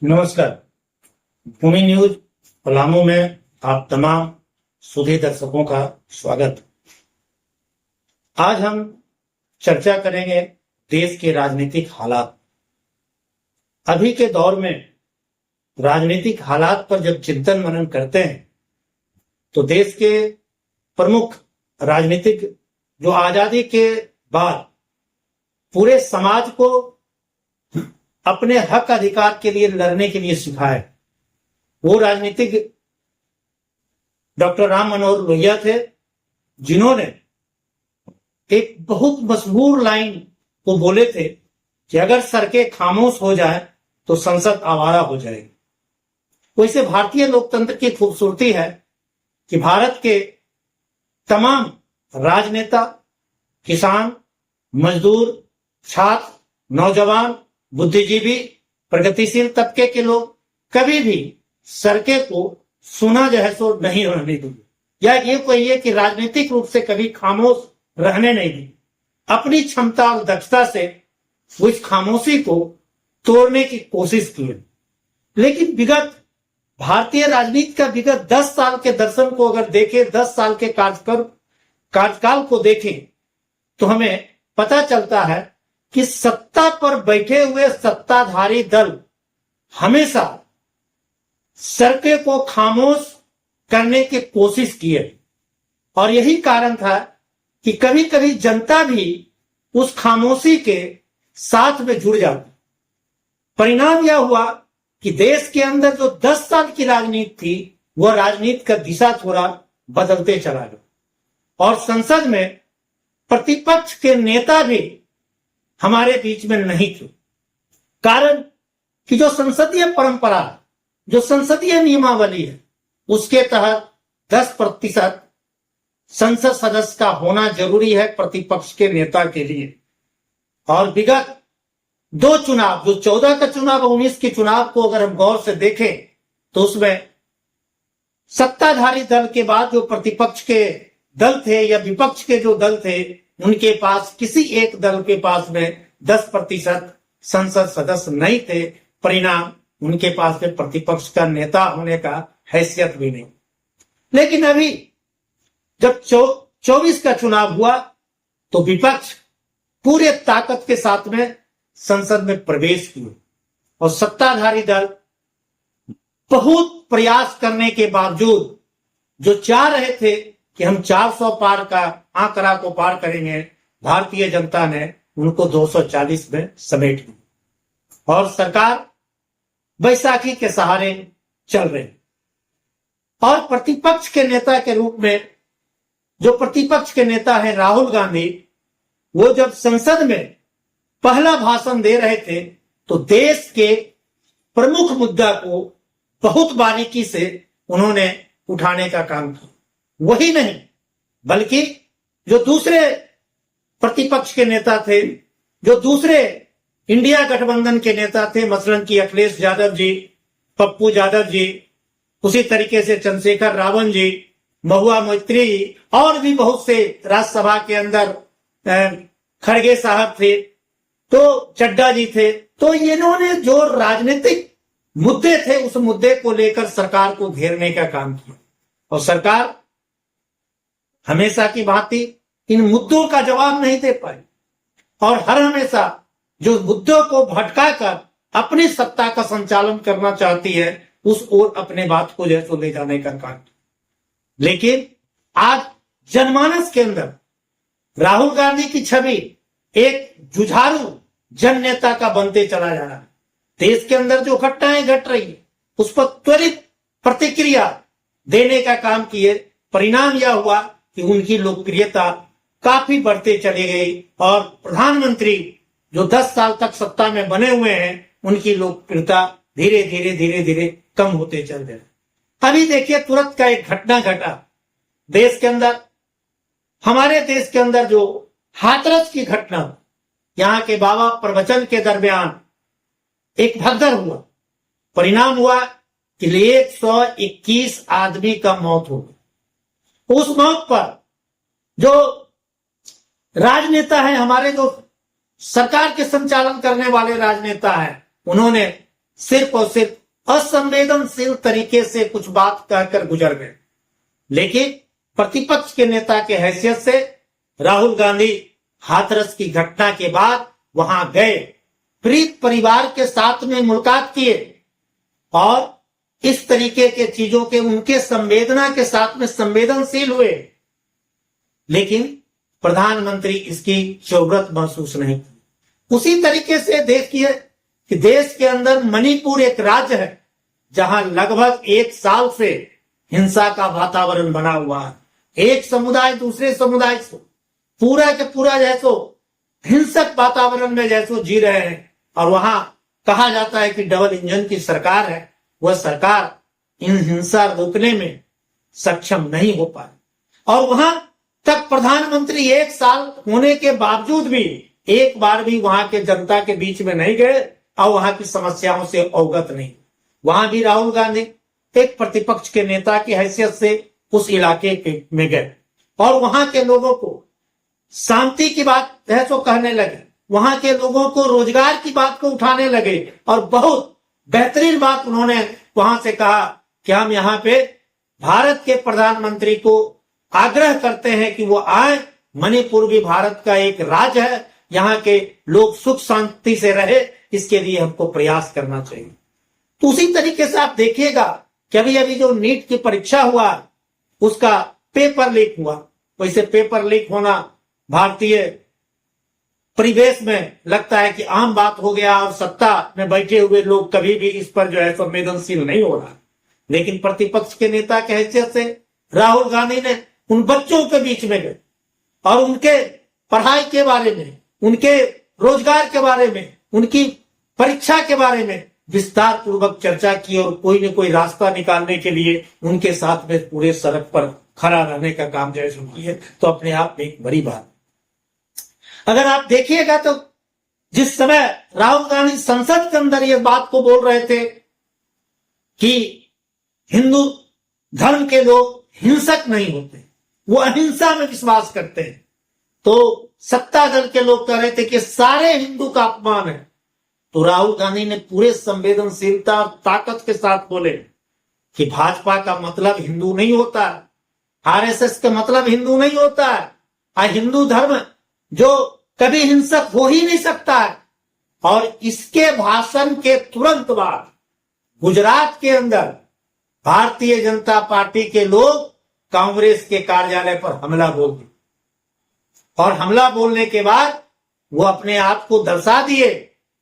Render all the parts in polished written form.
नमस्कार। भूमि न्यूज पलामू में आप तमाम सुधी दर्शकों का स्वागत। आज हम चर्चा करेंगे देश के राजनीतिक हालात। अभी के दौर में राजनीतिक हालात पर जब चिंतन मनन करते हैं तो देश के प्रमुख राजनीतिक जो आजादी के बाद पूरे समाज को अपने हक अधिकार के लिए लड़ने के लिए सिखाए, वो राजनीतिक डॉक्टर राम मनोहर लोहिया थे, जिन्होंने एक बहुत मशहूर लाइन को बोले थे कि अगर सड़कें खामोश हो जाए तो संसद आवारा हो जाएगी। वैसे भारतीय लोकतंत्र की खूबसूरती है कि भारत के तमाम राजनेता, किसान, मजदूर, छात्र, नौजवान, बुद्धिजीवी, प्रगतिशील तबके के लोग कभी भी सड़कें को सुना जो है सो नहीं रहने देंगे, या ये कहिए कि राजनीतिक रूप से कभी खामोश रहने नहीं देंगे। अपनी क्षमता और दक्षता से उस खामोशी को तोड़ने की कोशिश की। लेकिन विगत भारतीय राजनीति का विगत 10 साल के दर्शन को अगर देखें, 10 साल के कार्यकाल को देखें तो हमें पता चलता है कि सत्ता पर बैठे हुए सत्ताधारी दल हमेशा सड़कें को खामोश करने की कोशिश किए, और यही कारण था कि कभी कभी जनता भी उस खामोशी के साथ में जुड़ जाती। परिणाम यह हुआ कि देश के अंदर जो 10 साल की राजनीति थी, वह राजनीति का दिशा थोड़ा बदलते चला गया, और संसद में प्रतिपक्ष के नेता भी हमारे बीच में नहीं थे। कारण कि जो संसदीय परंपरा, जो संसदीय नियमावली है, उसके तहत 10% संसद सदस्य का होना जरूरी है प्रतिपक्ष के नेता के लिए। और विगत 2 चुनाव, जो 14 का चुनाव और 19 के चुनाव को अगर हम गौर से देखें तो उसमें सत्ताधारी दल के बाद जो प्रतिपक्ष के दल थे या विपक्ष के जो दल थे, उनके पास किसी एक दल के पास में 10% संसद सदस्य नहीं थे। परिणाम उनके पास में प्रतिपक्ष का नेता होने का हैसियत भी नहीं। लेकिन अभी जब 24 का चुनाव हुआ तो विपक्ष पूरे ताकत के साथ में संसद में प्रवेश किए, और सत्ताधारी दल बहुत प्रयास करने के बावजूद जो चाह रहे थे कि हम 400 पार का आंकड़ा को पार करेंगे, भारतीय जनता ने उनको 240 में समेट लिया, और सरकार बैसाखी के सहारे चल रही। और प्रतिपक्ष के नेता के रूप में जो प्रतिपक्ष के नेता है राहुल गांधी, वो जब संसद में पहला भाषण दे रहे थे तो देश के प्रमुख मुद्दा को बहुत बारीकी से उन्होंने उठाने का काम किया। वही नहीं, बल्कि जो दूसरे प्रतिपक्ष के नेता थे, जो दूसरे इंडिया गठबंधन के नेता थे, मसलन की अखिलेश यादव जी, पप्पू यादव जी, उसी तरीके से चंद्रशेखर रावण जी, महुआ मोइत्री जी, और भी बहुत से राज्यसभा के अंदर खड़गे साहब थे, तो चड्डा जी थे, तो इन्होंने जो राजनीतिक मुद्दे थे उस मुद्दे को लेकर सरकार को घेरने का काम किया, और सरकार हमेशा की भांति इन मुद्दों का जवाब नहीं दे पाई, और हर हमेशा जो मुद्दों को भटकाकर अपनी सत्ता का संचालन करना चाहती है, उस ओर अपने बात को जैसे ले जाने का काम। लेकिन आज जनमानस के अंदर राहुल गांधी की छवि एक जुझारू जन नेता का बनते चला जा रहा है। देश के अंदर जो घटनाएं घट रही है उस पर त्वरित प्रतिक्रिया देने का काम किए। परिणाम यह हुआ कि उनकी लोकप्रियता काफी बढ़ते चली गई, और प्रधानमंत्री जो 10 साल तक सत्ता में बने हुए हैं, उनकी लोकप्रियता धीरे धीरे धीरे धीरे कम होते चल रहे। अभी देखिए, तुरंत का एक घटना घटा देश के अंदर, हमारे देश के अंदर जो हाथरस की घटना, यहाँ के बाबा प्रवचन के दरमियान एक भगदड़ हुआ। परिणाम हुआ कि 121 आदमी का मौत हो गई। उस मौत पर जो राजनेता है, हमारे जो सरकार के संचालन करने वाले राजनेता हैं, उन्होंने सिर्फ और सिर्फ असंवेदनशील तरीके से कुछ बात कहकर गुजर गए। लेकिन प्रतिपक्ष के नेता के हैसियत से राहुल गांधी हाथरस की घटना के बाद वहां गए, पीड़ित परिवार के साथ में मुलाकात किए और इस तरीके के चीजों के उनके संवेदना के साथ में संवेदनशील हुए। लेकिन प्रधानमंत्री इसकी जरूरत महसूस नहीं की। उसी तरीके से देखिए कि देश के अंदर मणिपुर एक राज्य है जहां लगभग 1 साल से हिंसा का वातावरण बना हुआ है। एक समुदाय दूसरे समुदाय से पूरा के पूरा जैसो हिंसक वातावरण में जैसो जी रहे हैं, और वहां कहा जाता है कि डबल इंजन की सरकार है, वह सरकार इन हिंसा रोकने में सक्षम नहीं हो पाए। और वहां तक प्रधानमंत्री 1 साल होने के बावजूद भी एक बार भी वहां के जनता के बीच में नहीं गए और वहां की समस्याओं से अवगत नहीं। वहां भी राहुल गांधी एक प्रतिपक्ष के नेता की हैसियत से उस इलाके में गए और वहां के लोगों को शांति की बात है तो कहने लगे, वहां के लोगों को रोजगार की बात को उठाने लगे और बहुत बेहतरीन बात उन्होंने वहां से कहा कि हम यहाँ पे भारत के प्रधानमंत्री को आग्रह करते हैं कि वो आए। मणिपुर भी भारत का एक राज्य है, यहाँ के लोग सुख शांति से रहे, इसके लिए हमको प्रयास करना चाहिए। तो उसी तरीके से आप देखिएगा कि अभी अभी जो नीट की परीक्षा हुआ उसका पेपर लीक हुआ। वैसे पेपर लीक होना भारतीय परिवेश में लगता है कि आम बात हो गया और सत्ता में बैठे हुए लोग कभी भी इस पर जो है संवेदनशील नहीं हो रहा। लेकिन प्रतिपक्ष के नेता के हैसियत से राहुल गांधी ने उन बच्चों के बीच में गए और उनके पढ़ाई के बारे में, उनके रोजगार के बारे में, उनकी परीक्षा के बारे में विस्तार पूर्वक चर्चा की और कोई न कोई रास्ता निकालने के लिए उनके साथ में पूरे सड़क पर खड़ा रहने का काम जैसे किए, तो अपने आप में एक बड़ी बात। अगर आप देखिएगा तो जिस समय राहुल गांधी संसद के अंदर ये बात को बोल रहे थे कि हिंदू धर्म के लोग हिंसक नहीं होते, वो अहिंसा में विश्वास करते हैं, तो सत्ता दल के लोग कह रहे थे कि सारे हिंदू का अपमान है। तो राहुल गांधी ने पूरे संवेदनशीलता और ताकत के साथ बोले कि भाजपा का मतलब हिंदू नहीं होता है, आरएसएस का मतलब हिंदू नहीं होता है, हिंदू धर्म जो कभी हिंसक हो ही नहीं सकता है। और इसके भाषण के तुरंत बाद गुजरात के अंदर भारतीय जनता पार्टी के लोग कांग्रेस के कार्यालय पर हमला बोल दिए और हमला बोलने के बाद वो अपने आप को दर्शा दिए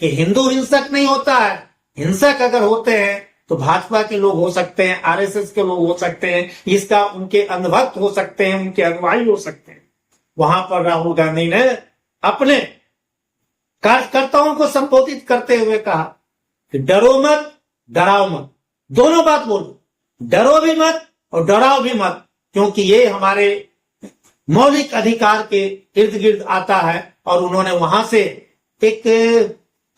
कि हिंदू हिंसक नहीं होता है, हिंसक अगर होते हैं तो भाजपा के लोग हो सकते हैं, आरएसएस के लोग हो सकते हैं, इसका उनके अंधभक्त हो सकते हैं, उनके अनुयायी हो सकते हैं। वहां पर राहुल गांधी ने अपने कार्यकर्ताओं को संबोधित करते हुए कहा कि डरो मत, डराओ मत, दोनों बात बोलो, डरो भी मत और डराओ भी मत, क्योंकि ये हमारे मौलिक अधिकार के इर्द गिर्द आता है। और उन्होंने वहां से एक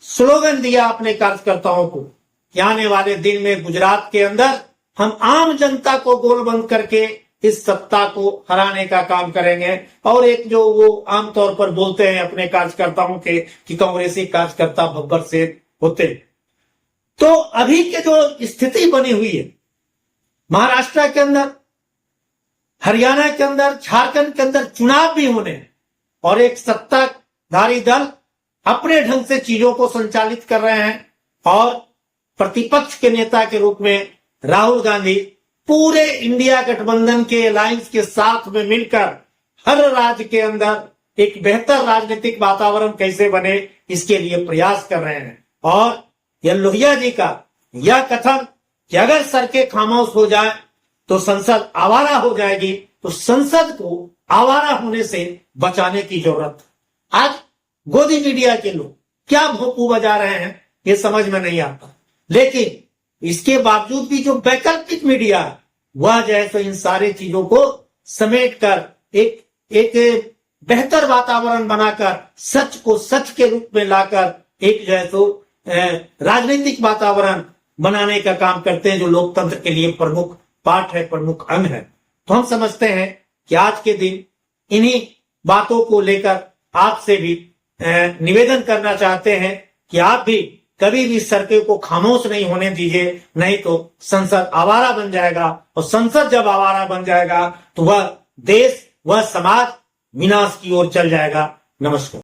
स्लोगन दिया अपने कार्यकर्ताओं को कि आने वाले दिन में गुजरात के अंदर हम आम जनता को गोलबंद करके इस सत्ता को हराने का काम करेंगे। और एक जो वो आमतौर पर बोलते हैं अपने कार्यकर्ताओं के कि कांग्रेसी कार्यकर्ता भब्बर से होते। तो अभी के जो स्थिति बनी हुई है महाराष्ट्र के अंदर, हरियाणा के अंदर, झारखंड के अंदर चुनाव भी होने और एक सत्ताधारी दल अपने ढंग से चीजों को संचालित कर रहे हैं और प्रतिपक्ष के नेता के रूप में राहुल गांधी पूरे इंडिया गठबंधन के अलायंस के साथ में मिलकर हर राज्य के अंदर एक बेहतर राजनीतिक वातावरण कैसे बने इसके लिए प्रयास कर रहे हैं। और यह लोहिया जी का यह कथन कि अगर सड़कें खामोश हो जाए तो संसद आवारा हो जाएगी, तो संसद को आवारा होने से बचाने की जरूरत। आज गोदी मीडिया के लोग क्या भोंपू बजा रहे हैं ये समझ में नहीं आता, लेकिन इसके बावजूद भी जो वैकल्पिक मीडिया है वह जो है तो इन सारी चीजों को समेट कर एक बेहतर वातावरण बनाकर सच को सच के रूप में लाकर एक जो है तो राजनीतिक वातावरण बनाने का काम करते हैं, जो लोकतंत्र के लिए प्रमुख पार्ट है, प्रमुख अंग है। तो हम समझते हैं कि आज के दिन इन्हीं बातों को लेकर आपसे भी निवेदन करना चाहते हैं कि आप भी कभी भी सड़कों को खामोश नहीं होने दीजिए, नहीं तो संसद आवारा बन जाएगा, और संसद जब आवारा बन जाएगा तो वह देश, वह समाज विनाश की ओर चल जाएगा। नमस्कार।